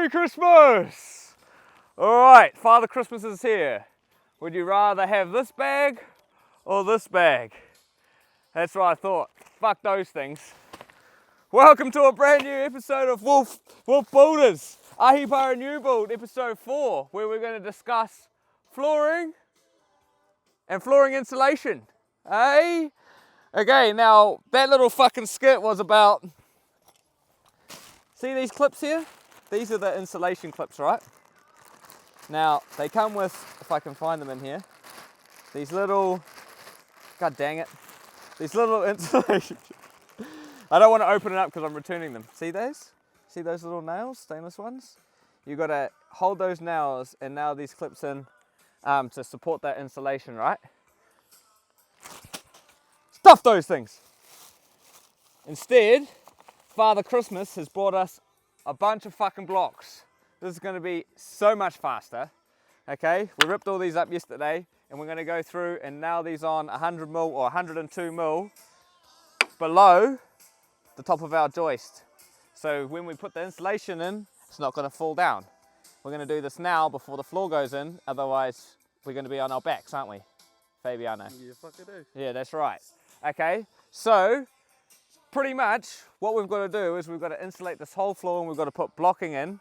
Merry Christmas! Alright, Father Christmas is here. Would you rather have this bag or this bag? That's what I thought. Fuck those things. Welcome to a brand new episode of Wolf Builders, Ahipara New Build, episode 4, where we're going to discuss flooring and flooring insulation. Hey? Okay, now that little fucking skit was about, see these clips here? These are the insulation clips, right? Now, they come with, if I can find them in here, these little, god dang it, these little insulation. I don't want to open it up because I'm returning them. See those? See those little nails, stainless ones? You've got to hold those nails and nail these clips in to support that insulation, right? Stuff those things. Instead, Father Christmas has brought us a bunch of fucking blocks. This is going to be so much faster. Okay, we ripped all these up yesterday and we're going to go through and nail these on 100 mil or 102 mil below the top of our joist. So when we put the insulation in, it's not going to fall down. We're going to do this now before the floor goes in, otherwise we're going to be on our backs, aren't we, Fabiano? You fucking do. Yeah, that's right. Okay, so pretty much what we've got to do is we've got to insulate this whole floor and we've got to put blocking in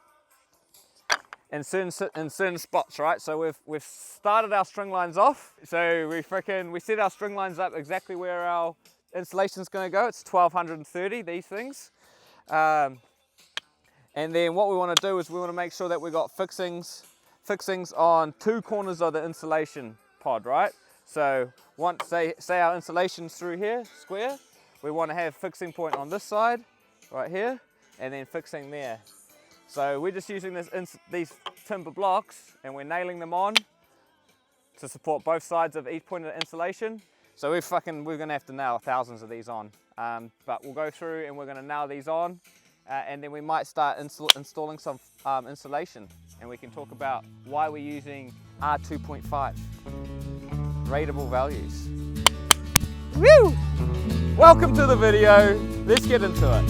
certain spots, right? So we've started our string lines off. So we set our string lines up exactly where our insulation's going to go. It's 1230, these things. And then what we want to do is we want to make sure that we've got fixings on two corners of the insulation pod, right? So once, say our insulation's through here, square, we want to have fixing point on this side, right here, and then fixing there. So we're just using these timber blocks and we're nailing them on to support both sides of each point of the insulation. So we're going to have to nail thousands of these on. But we'll go through and we're going to nail these on and then we might start installing some insulation, and we can talk about why we're using R2.5. Rateable values. Woo! Welcome to the video. Let's get into it.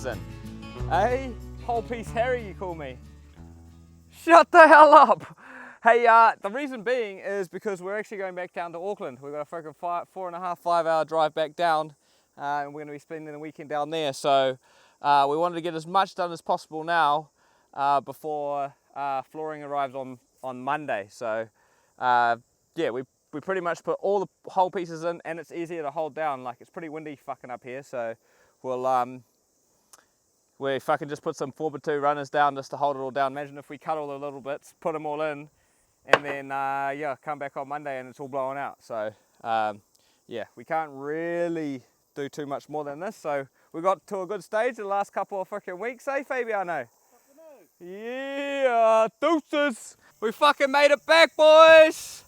In. Hey, whole piece Harry you call me. Shut the hell up. Hey, the reason being is because we're actually going back down to Auckland. We've got a freaking 4.5 hour drive back down and we're going to be spending the weekend down there. So we wanted to get as much done as possible now before flooring arrives on Monday. So yeah, we pretty much put all the whole pieces in and it's easier to hold down. Like, it's pretty windy fucking up here, so we'll we fucking just put some 4x2 runners down just to hold it all down. Imagine if we cut all the little bits, put them all in, and then yeah, come back on Monday and it's all blowing out. So yeah, we can't really do too much more than this. So we got to a good stage the last couple of freaking weeks, eh, Fabiano? Yeah, deuces. We fucking made it back, boys.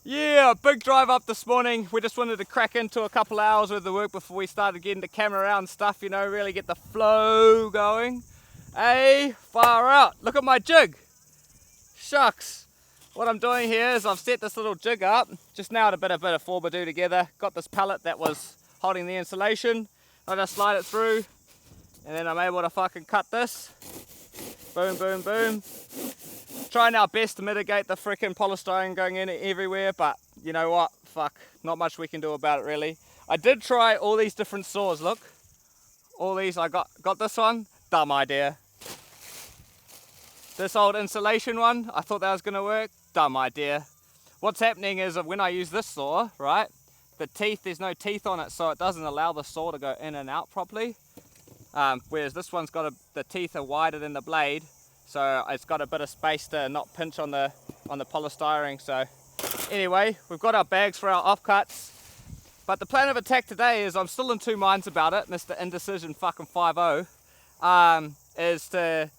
Yeah, big drive up this morning. We just wanted to crack into a couple of hours worth of work before we started getting the camera out and stuff, you know, really get the flow going. Hey, far out. Look at my jig. Shucks. What I'm doing here is I've set this little jig up. Just now a bit of 4x2 together. Got this pallet that was holding the insulation. I just slide it through and then I'm able to fucking cut this. Boom, boom, boom. Trying our best to mitigate the frickin' polystyrene going in everywhere, but you know what? Fuck, not much we can do about it really. I did try all these different saws, look. All these, I got this one, dumb idea. This old insulation one, I thought that was gonna work, dumb idea. What's happening is that when I use this saw, right, the teeth, there's no teeth on it, so it doesn't allow the saw to go in and out properly. Whereas this one's got the teeth are wider than the blade, so it's got a bit of space to not pinch on the polystyrene. So anyway, we've got our bags for our offcuts, but the plan of attack today is I'm still in two minds about it, Mr. Indecision fucking 5-0, is to,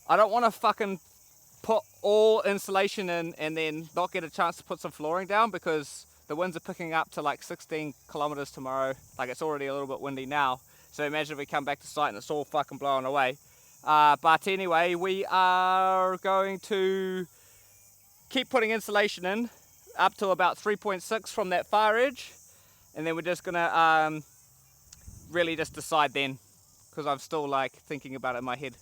I don't want to fucking put all insulation in and then not get a chance to put some flooring down, because the winds are picking up to like 16 kilometers tomorrow. Like, it's already a little bit windy now, so imagine if we come back to site and it's all fucking blowing away. But anyway, we are going to keep putting insulation in up to about 3.6 from that far edge, and then we're just gonna really just decide then, because I'm still like thinking about it in my head.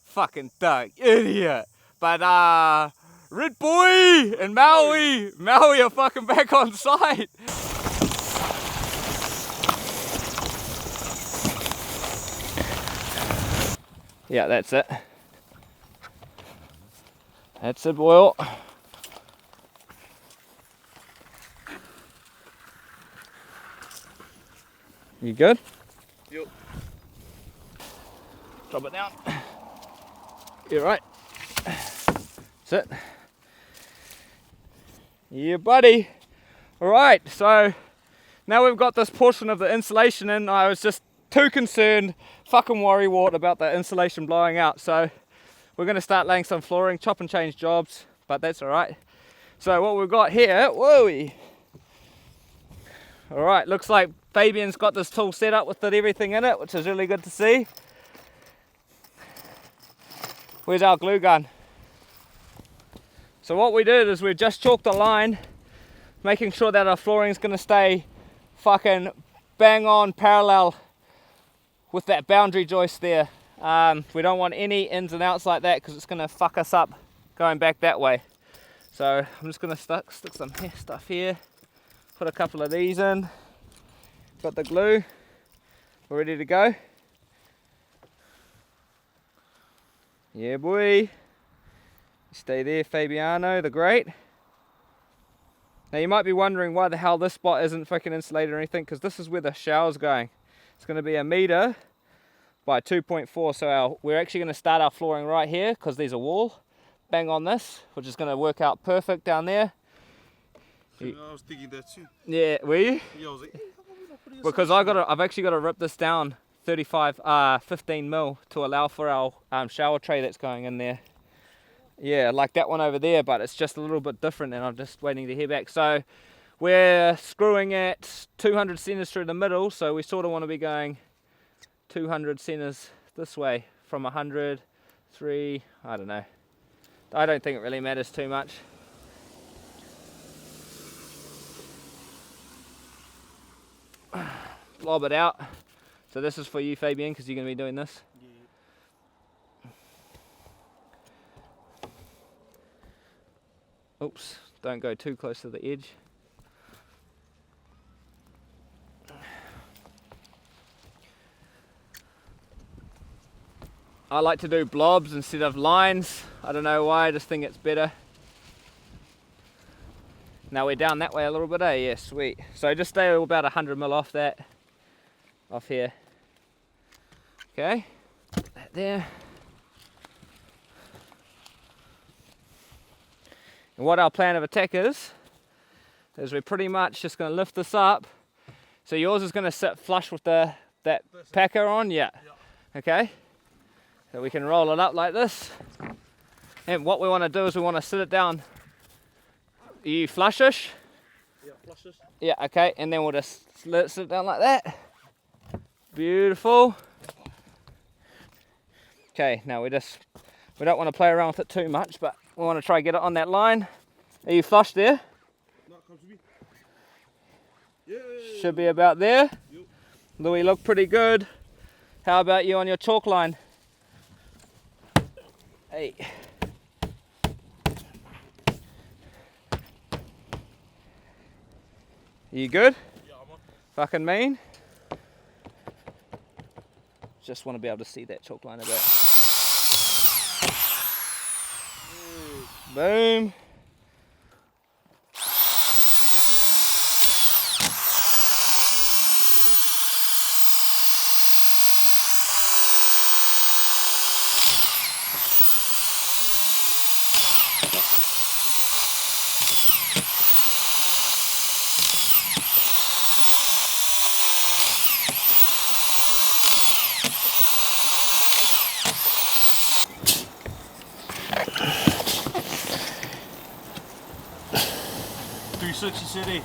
Fucking Doug, idiot. But Red Boy and Maui are fucking back on site. Yeah, that's it. That's it, boil. You good? Yep. Drop it down. You're right. That's it. Yeah, buddy. Alright, so now we've got this portion of the insulation in. I was just too concerned, fucking worrywart about the insulation blowing out. So we're going to start laying some flooring, chop and change jobs, but that's alright. So what we've got here, whoa. Alright, looks like Fabian's got this tool set up with everything in it, which is really good to see. Where's our glue gun? So what we did is we just chalked a line, making sure that our flooring is going to stay fucking bang on parallel with that boundary joist there. We don't want any ins and outs like that, because it's going to fuck us up going back that way. So I'm just going to stick some stuff here, put a couple of these in, got the glue, we're ready to go. Yeah, boy. Stay there, Fabiano the Great. Now you might be wondering why the hell this spot isn't freaking insulated or anything, because this is where the shower's going. It's going to be 1 meter by 2.4, so we're actually going to start our flooring right here, because there's a wall. Bang on this, which is going to work out perfect down there. I was thinking that too. Yeah, were you? Yeah, I was like, hey, how come we not putting Because I've actually got to rip this down 15 mil to allow for our shower tray that's going in there. Yeah, like that one over there, but it's just a little bit different, and I'm just waiting to hear back. So we're screwing at 200 centers through the middle, so we sort of want to be going 200 centers this way from 100, 3, I don't know. I don't think it really matters too much. Blob it out. So this is for you, Fabian, because you're going to be doing this. Oops, don't go too close to the edge. I like to do blobs instead of lines. I don't know why, I just think it's better. Now we're down that way a little bit, eh? Yeah, sweet. So just stay about 100 mil off that, off here. Okay, put that there. And what our plan of attack is we're pretty much just going to lift this up. So yours is going to sit flush with that packer on, yeah. Okay. So we can roll it up like this. And what we want to do is we want to sit it down. Are you flushish? flushes. Yeah, okay, and then we'll just let it sit down like that. Beautiful. Okay, now we don't want to play around with it too much, but we want to try get it on that line. Are you flush there? No, come to me. Yeah. Should be about there. Yep. Louis, look pretty good. How about you on your chalk line? Hey. You good? Yeah, I'm on. Fucking mean. Just want to be able to see that chalk line a bit. Boom. City.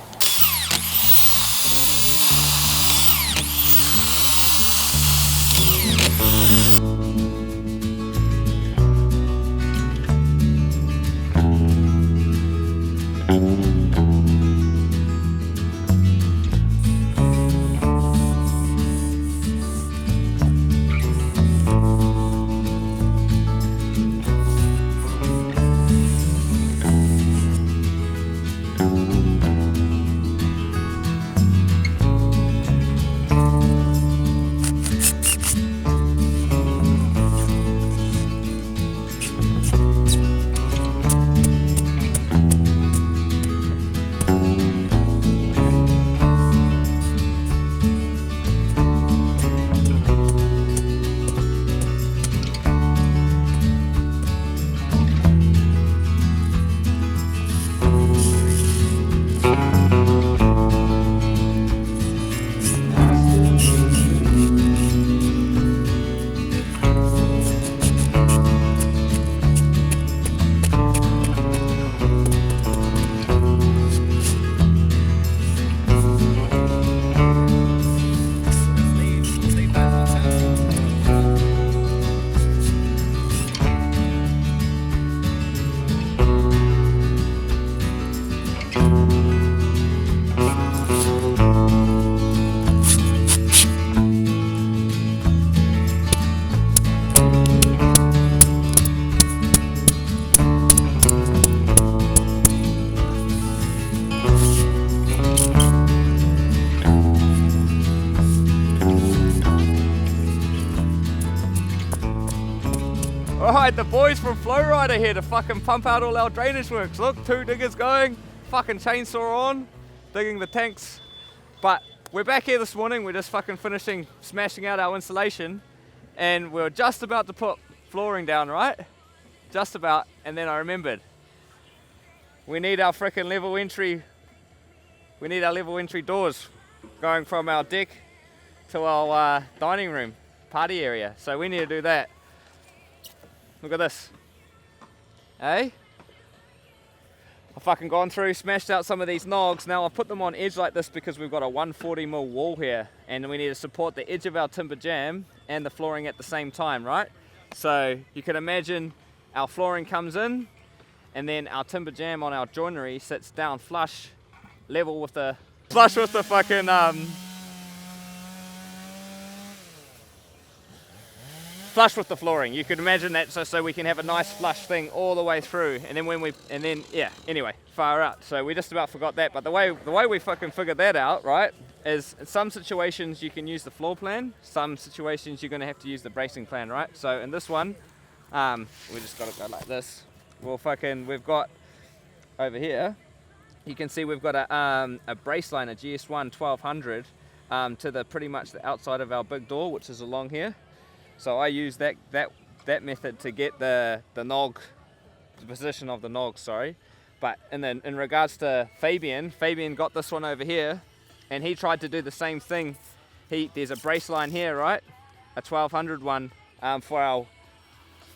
Alright, the boys from Flowrider here to fucking pump out all our drainage works. Look, 2 diggers going, fucking chainsaw on, digging the tanks. But we're back here this morning, we're just fucking finishing smashing out our insulation, and we're just about to put flooring down, right? Just about, and then I remembered. We need our frickin' level entry, we need our level entry doors going from our deck to our dining room, party area. So we need to do that. Look at this. Hey? I've fucking gone through, smashed out some of these nogs. Now I've put them on edge like this because we've got a 140mm wall here and we need to support the edge of our timber jam and the flooring at the same time, right? So you can imagine our flooring comes in and then our timber jam on our joinery sits down flush, level with the, fucking, flush with the flooring. You could imagine that so we can have a nice flush thing all the way through, and then yeah, anyway, far out. So we just about forgot that, but the way we fucking figured that out, right, is in some situations you can use the floor plan, some situations you're gonna have to use the bracing plan, right? So in this one, we just gotta go like this. We've got over here, you can see we've got a brace line, a GS1 1200, to the pretty much the outside of our big door, which is along here. So I use that method to get the position of the nog, sorry. But in regards to Fabian got this one over here, and he tried to do the same thing. There's a brace line here, right? A 1200 one for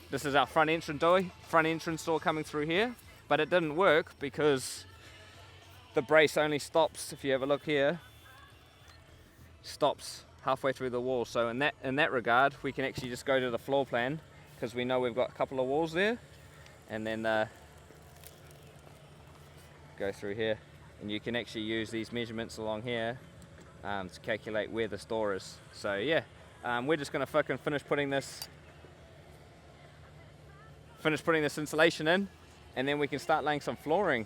this is our front entrance door coming through here. But it didn't work because the brace only stops, if you have a look here, stops halfway through the wall. So in that regard, we can actually just go to the floor plan, because we know we've got a couple of walls there, and then go through here, and you can actually use these measurements along here to calculate where the store is. So yeah, we're just gonna fucking finish putting this insulation in, and then we can start laying some flooring.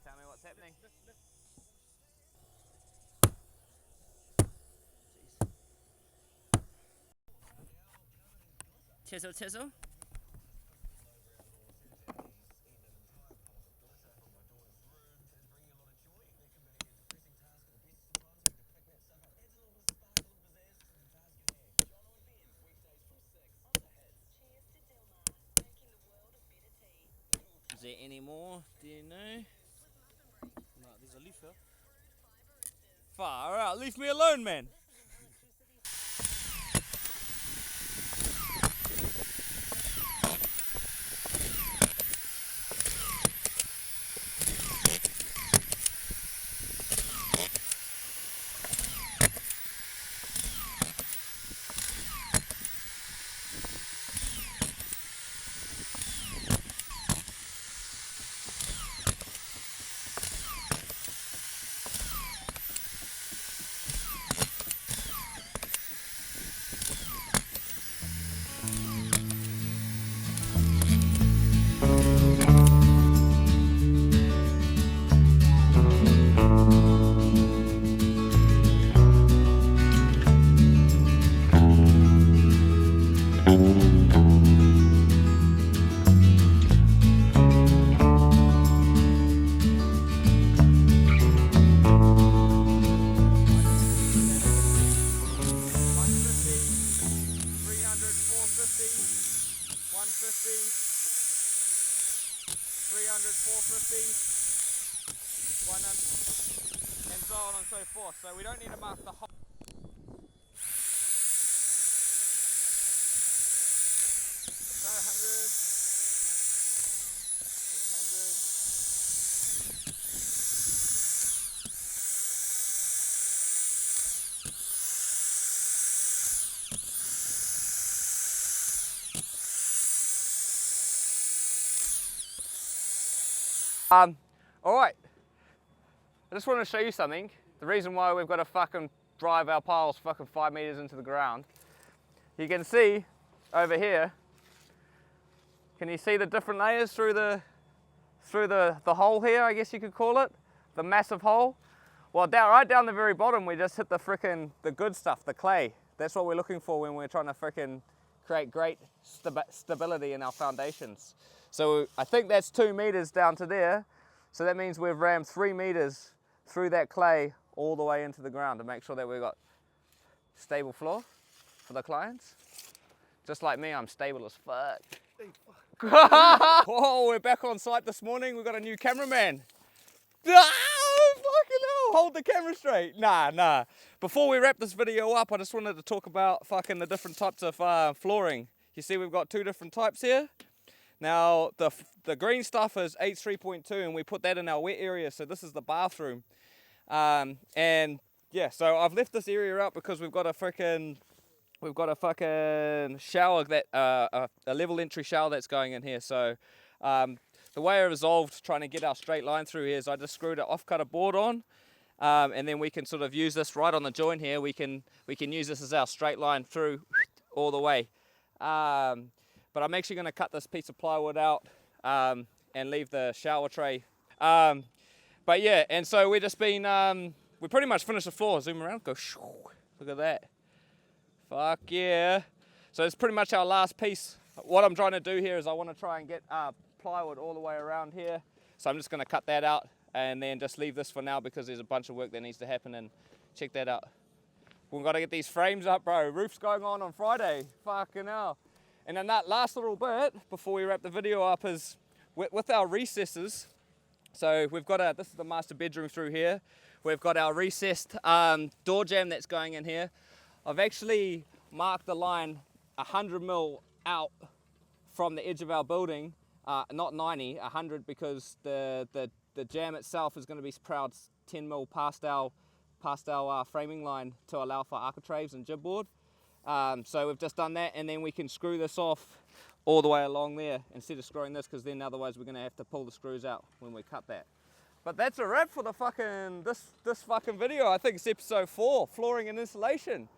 Tell me what's happening. Tizzle, tizzle. Is there any more? Do you know? No, there's a leaf here. Far out, leave me alone, man. And so on and so forth. So we don't need to mark the whole. So 100, 800. All right. I just want to show you something. The reason why we've got to fucking drive our piles fucking 5 meters into the ground. You can see over here. Can you see the different layers through the hole here, I guess you could call it? The massive hole. Well, right down the very bottom, we just hit the good stuff, the clay. That's what we're looking for when we're trying to frickin' create great stability in our foundations. So I think that's 2 meters down to there. So that means we've rammed 3 meters through that clay all the way into the ground to make sure that we've got stable floor for the clients. Just like me, I'm stable as fuck. Oh, we're back on site this morning. We've got a new cameraman. Ah, fucking hell, hold the camera straight. Nah. Before we wrap this video up, I just wanted to talk about fucking the different types of flooring. You see we've got 2 different types here. Now, the green stuff is H3.2, and we put that in our wet area, so this is the bathroom. And yeah, so I've left this area out because we've got a fucking shower, that a level entry shower that's going in here. So the way I resolved trying to get our straight line through here is I just screwed an off-cutter board on, and then we can sort of use this right on the joint here. We can use this as our straight line through all the way. But I'm actually going to cut this piece of plywood out and leave the shower tray. But yeah, and so we've just been, we pretty much finished the floor. Zoom around, go, shoo, look at that. Fuck yeah. So it's pretty much our last piece. What I'm trying to do here is I want to try and get plywood all the way around here. So I'm just going to cut that out and then just leave this for now because there's a bunch of work that needs to happen, and check that out. We've got to get these frames up, bro. Roof's going on Friday. Fucking hell. And then that last little bit before we wrap the video up is with our recesses. So we've got this is the master bedroom through here. We've got our recessed door jamb that's going in here. I've actually marked the line 100 mil out from the edge of our building, not 90, 100, because the jamb itself is going to be proud 10 mil past our framing line to allow for architraves and jibboard. So we've just done that, and then we can screw this off all the way along there instead of screwing this, because then otherwise we're going to have to pull the screws out when we cut that. But that's a wrap for the fucking this fucking video. I think it's episode 4, flooring and insulation.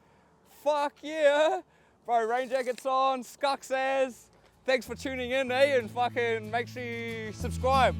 Fuck yeah, bro. Rain jackets on, scucks as. Thanks for tuning in, eh? And fucking make sure you subscribe.